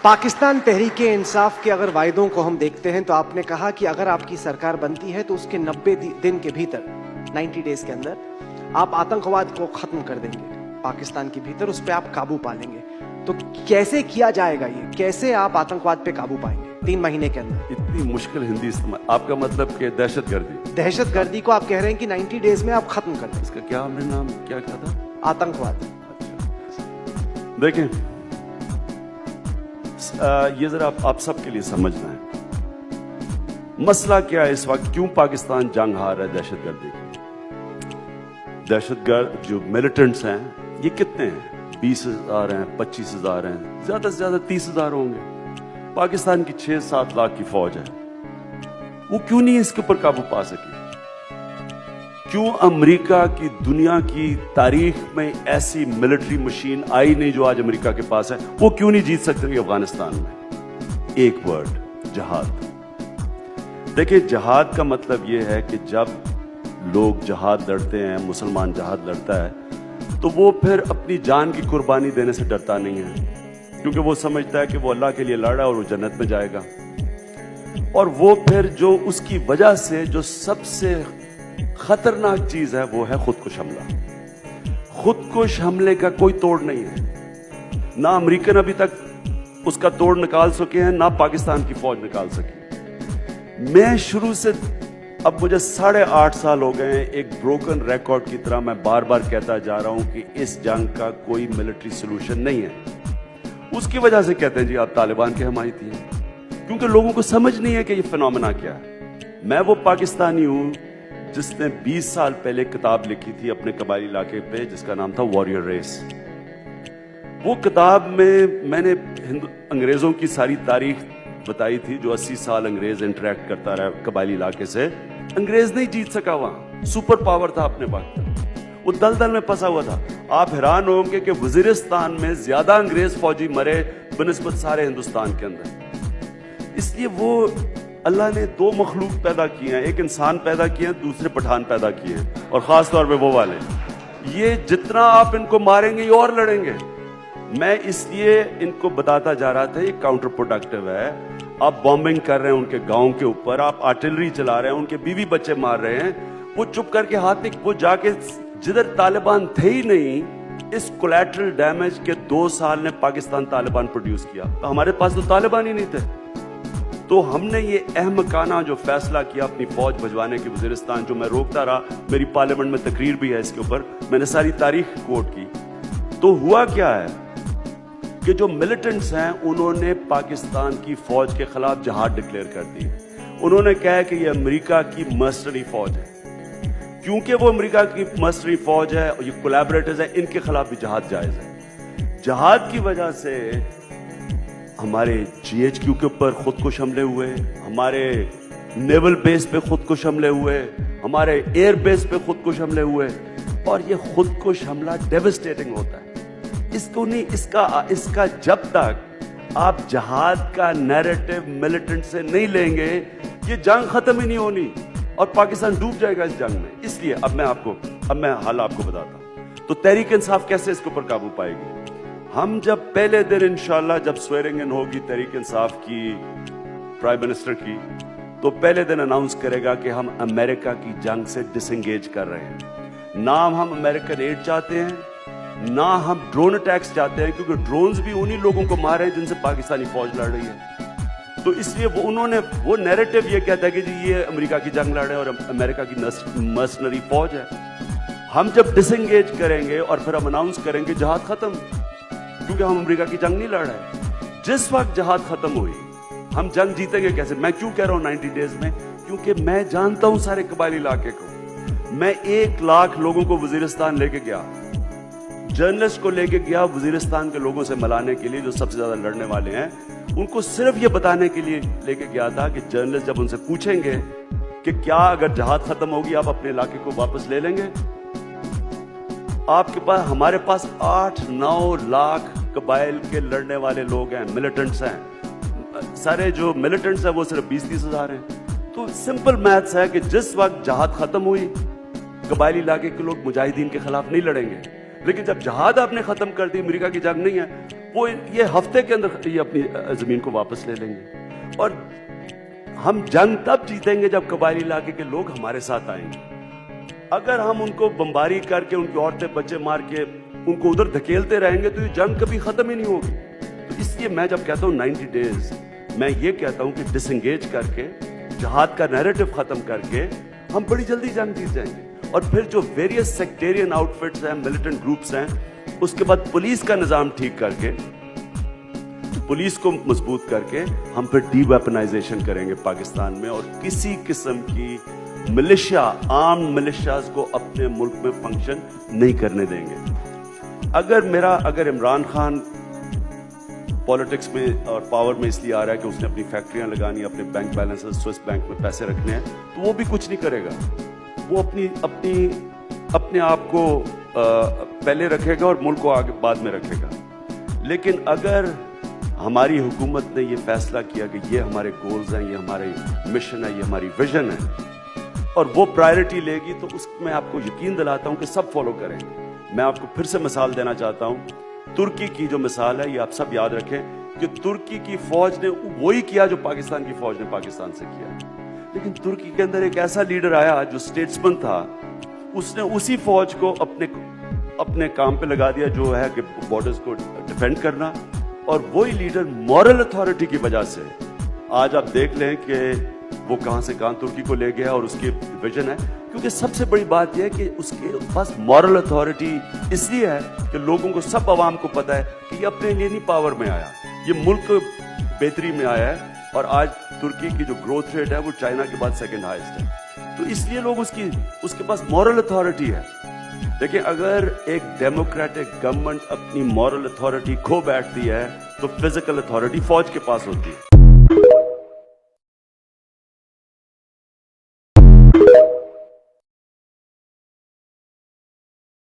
پاکستان تحریک انصاف کے اگر وعدوں کو ہم دیکھتے ہیں تو آپ نے کہا کہ اگر آپ کی سرکار بنتی ہے تو اس کے 90 دن کے بھیتر 90 ڈیز کے اندر آپ آتنکواد کو ختم کر دیں گے پاکستان کے بھیتر، اس پہ آپ قابو پا لیں گے. تو کیسے کیا جائے گا یہ؟ کیسے آپ آتنکواد پہ قابو پائیں گے 3 مہینے کے اندر؟ اتنی مشکل ہندی استعمال. آپ کا مطلب کہ دہشت گردی؟ دہشت گردی کو آپ کہہ رہے ہیں کہ 90 ڈیز میں آپ ختم کر دیں. اس کا کیا ہم نے نام کیا تھا؟ آتنکواد. دیکھیں یہ ذرا آپ سب کے لیے سمجھنا ہے مسئلہ کیا ہے اس وقت. کیوں پاکستان جنگ ہار رہا ہے دہشت گردی کی؟ دہشت گرد جو ملیٹنٹس ہیں یہ کتنے ہیں؟ 20,000 ہیں، 25,000 ہیں، زیادہ سے زیادہ 30,000 ہوں گے. پاکستان کی 6-7 لاکھ کی فوج ہے. وہ کیوں نہیں اس کے اوپر قابو پا سکی؟ کیوں امریکہ کی دنیا کی تاریخ میں ایسی ملٹری مشین آئی نہیں جو آج امریکہ کے پاس ہے؟ وہ کیوں نہیں جیت سکتے افغانستان میں؟ ایک ورڈ، جہاد. دیکھیں جہاد کا مطلب یہ ہے کہ جب لوگ جہاد لڑتے ہیں، مسلمان جہاد لڑتا ہے تو وہ پھر اپنی جان کی قربانی دینے سے ڈرتا نہیں ہے، کیونکہ وہ سمجھتا ہے کہ وہ اللہ کے لیے لڑ رہا ہے اور وہ جنت میں جائے گا. اور وہ پھر جو اس کی وجہ سے جو سب سے خطرناک چیز ہے وہ ہے خودکش حملہ. خودکش حملے کا کوئی توڑ نہیں ہے. نہ امریکن ابھی تک اس کا توڑ نکال سکے ہیں، نہ پاکستان کی فوج نکال سکی. میں شروع سے اب مجھے 8.5 سال ہو گئے ہیں، ایک بروکن ریکارڈ کی طرح میں بار بار کہتا جا رہا ہوں کہ اس جنگ کا کوئی ملٹری سولوشن نہیں ہے. اس کی وجہ سے کہتے ہیں جی آپ طالبان کے حمایتی ہیں، کیونکہ لوگوں کو سمجھ نہیں ہے کہ یہ فنومنا کیا ہے. میں وہ پاکستانی ہوں جس نے 20 سال پہلے کتاب لکھی تھی اپنے قبائلی علاقے پہ جس کا نام تھا واریر ریس. وہ کتاب میں نے انگریزوں کی ساری تاریخ بتائی تھی، جو 80 سال انگریز انٹریکٹ کرتا رہا قبائلی علاقے سے. انگریز نہیں جیت سکا وہاں، سپر پاور تھا اپنے وقت، وہ دلدل میں پھنسا ہوا تھا. آپ حیران ہوں گے کہ وزیرستان میں زیادہ انگریز فوجی مرے بنسبت سارے ہندوستان کے اندر. اس لیے وہ اللہ نے 2 مخلوق پیدا کیے ہیں، ایک انسان پیدا کیے ہیں، دوسرے پٹھان پیدا کیے ہیں، اور خاص طور پہ وہ والے. یہ جتنا آپ ان کو ماریں گے یہ اور لڑیں گے. میں اس لیے ان کو بتاتا جا رہا تھا یہ کاؤنٹر پروڈکٹیو ہے. آپ بامبنگ کر رہے ہیں ان کے گاؤں کے اوپر، آپ آرٹلری چلا رہے ہیں، ان کے بیوی بچے مار رہے ہیں. وہ چپ کر کے ہاتھ نہیں، وہ جا کے جدھر طالبان تھے ہی نہیں، اس کولیٹرل ڈیمیج کے 2 سال نے پاکستان طالبان پروڈیوس کیا. ہمارے پاس تو طالبان ہی نہیں تھے. تو ہم نے یہ احمقانہ جو فیصلہ کیا اپنی فوج بھجوانے کی وزیرستان، جو میں روکتا رہا، میری پارلیمنٹ میں تقریر بھی ہے اس کے اوپر، میں نے ساری تاریخ کوٹ کی. تو ہوا کیا ہے کہ جو ملیٹنٹس ہیں انہوں نے پاکستان کی فوج کے خلاف جہاد ڈکلیئر کر دی. انہوں نے کہا کہ یہ امریکہ کی مرسنری فوج ہے. کیونکہ وہ امریکہ کی مرسنری فوج ہے اور یہ کولیبریٹرز ہیں، ان کے خلاف بھی جہاد جائز ہے. جہاد کی وجہ سے ہمارے GHQ کے اوپر خودکش حملے ہوئے، ہمارے نیول بیس پہ خودکش حملے ہوئے، ہمارے ایئر بیس پہ خودکش حملے ہوئے. اور یہ خودکش حملہ ڈیوسٹیٹنگ ہوتا ہے. اس کا جب تک آپ جہاد کا نیریٹو ملیٹنٹ سے نہیں لیں گے یہ جنگ ختم ہی نہیں ہونی اور پاکستان ڈوب جائے گا اس جنگ میں. اس لیے اب میں حال آپ کو بتاتا ہوں. تو تحریک انصاف کیسے اس کے اوپر قابو پائے گی؟ ہم جب پہلے دن انشاءاللہ جب سویرنگ ان ہوگی تحریک انصاف کی پرائم منسٹر کی، تو پہلے دن اناؤنس کرے گا کہ ہم امریکہ کی جنگ سے ڈس انگیج کر رہے ہیں. نہ ہم امریکن ایڈ چاہتے ہیں، نہ ہم ڈرون اٹیکس چاہتے ہیں، کیونکہ ڈرونز بھی انہی لوگوں کو مارے ہیں جن سے پاکستانی فوج لڑ رہی ہے. تو اس لیے انہوں نے وہ نیریٹو یہ کہتا ہے کہ جی یہ امریکہ کی جنگ لڑ رہے ہیں اور امریکہ کی مرسنری فوج ہے. ہم جب ڈس انگیج کریں گے اور پھر ہم اناؤنس کریں گے جہاد ختم، کیونکہ ہم امریکہ کی جنگ نہیں لڑ رہے. جس وقت جہاد ختم ہوئی ہم جنگ جیتیں گے کیسے؟ میں کیوں کہہ رہا ہوں 90 ڈیز میں؟ کیونکہ میں جانتا ہوں سارے قبائلی علاقے کو. میں 1 لاکھ لوگوں کو وزیرستان لے کے گیا، جرنلسٹ کو لے کے گیا وزیرستان کے لوگوں سے ملانے کے لیے جو سب سے زیادہ لڑنے والے ہیں. ان کو صرف یہ بتانے کے لیے لے کے گیا تھا کہ جرنلسٹ جب ان سے پوچھیں گے کہ کیا اگر جہاد ختم ہوگی آپ اپنے علاقے کو واپس لے لیں گے؟ آپ کے پاس، ہمارے پاس 8-9 لاکھ قبائل کے لڑنے والے لوگ ہیں، ملیٹنٹس ہیں. سارے جو ملیٹنٹس ہیں وہ صرف 20-30 ہزار ہیں. تو سمپل میتھس ہے کہ جس وقت جہاد ختم ہوئی قبائلی علاقے کے لوگ مجاہدین کے خلاف نہیں لڑیں گے. لیکن جب جہاد آپ نے ختم کر دی, امریکہ کی جنگ نہیں ہے, وہ یہ ہفتے کے اندر یہ اپنی زمین کو واپس لے لیں گے. اور ہم جنگ تب جیتیں گے جب قبائلی علاقے کے لوگ ہمارے ساتھ آئیں گے. اگر ہم ان کو بمباری کر کے, ان کی عورتیں بچے مار کے ان کو ادھر دھکیلتے رہیں گے تو یہ جنگ کبھی ختم ہی نہیں ہوگی. تو اس لیے میں جب کہتا ہوں 90 ڈیز, میں یہ کہتا ہوں کہ ڈس انگیج کر کے, جہاد کا نیریٹو ختم کر کے ہم بڑی جلدی جنگ جیت جائیں گے. اور پھر جو ویریس سیکٹیرین آؤٹ فٹس ہیں, ملیٹنٹ گروپس ہیں, اس کے بعد پولیس کا نظام ٹھیک کر کے, پولیس کو مضبوط کر کے ہم پھر ڈی ویپنائزیشن کریں گے پاکستان میں, اور کسی قسم کی ملیشیا, آرم ملیشیاز کو اپنے ملک میں فنکشن نہیں کرنے دیں گے. اگر عمران خان پالیٹکس میں اور پاور میں اس لیے آ رہا ہے کہ اس نے اپنی فیکٹریاں لگانی, اپنے بینک بیلنس سوئس بینک میں پیسے رکھنے ہیں, تو وہ بھی کچھ نہیں کرے گا. وہ اپنے آپ کو پہلے رکھے گا اور ملک کو آگے بعد میں رکھے گا. لیکن اگر ہماری حکومت نے یہ فیصلہ کیا کہ یہ ہمارے گولز ہیں, یہ ہمارے مشن ہے, یہ ہماری ویژن ہے, اور وہ پرائرٹی لے گی, تو اس میں آپ کو یقین دلاتا ہوں کہ سب فالو کریں. میں آپ کو پھر سے مثال دینا چاہتا ہوں, ترکی کی جو مثال ہے, یہ آپ سب یاد رکھیں کہ ترکی کی فوج نے وہی کیا جو پاکستان کی فوج نے پاکستان سے کیا. لیکن ترکی کے اندر ایک ایسا لیڈر آیا جو اسٹیٹسمن تھا, اس نے اسی فوج کو اپنے کام پہ لگا دیا جو ہے کہ بارڈرز کو ڈیفینڈ کرنا. اور وہی لیڈر مورل اتھارٹی کی وجہ سے آج آپ دیکھ لیں کہ وہ کہاں سے کہاں ترکی کو لے گیا, اور اس کی ویژن ہے. کیونکہ سب سے بڑی بات یہ ہے کہ اس کے پاس مورل اتھارٹی اس لیے ہے کہ لوگوں کو, سب عوام کو پتا ہے کہ یہ اپنے لیے نہیں پاور میں آیا, یہ ملک بہتری میں آیا ہے. اور آج ترکی کی جو گروتھ ریٹ ہے وہ چائنا کے بعد سیکنڈ ہائیسٹ ہے. تو اس لیے لوگ اس کے پاس مورل اتھارٹی ہے. دیکھیں, اگر ایک ڈیموکریٹک گورنمنٹ اپنی مورل اتھارٹی کھو بیٹھتی ہے تو فزیکل اتھارٹی فوج کے پاس ہوتی ہے.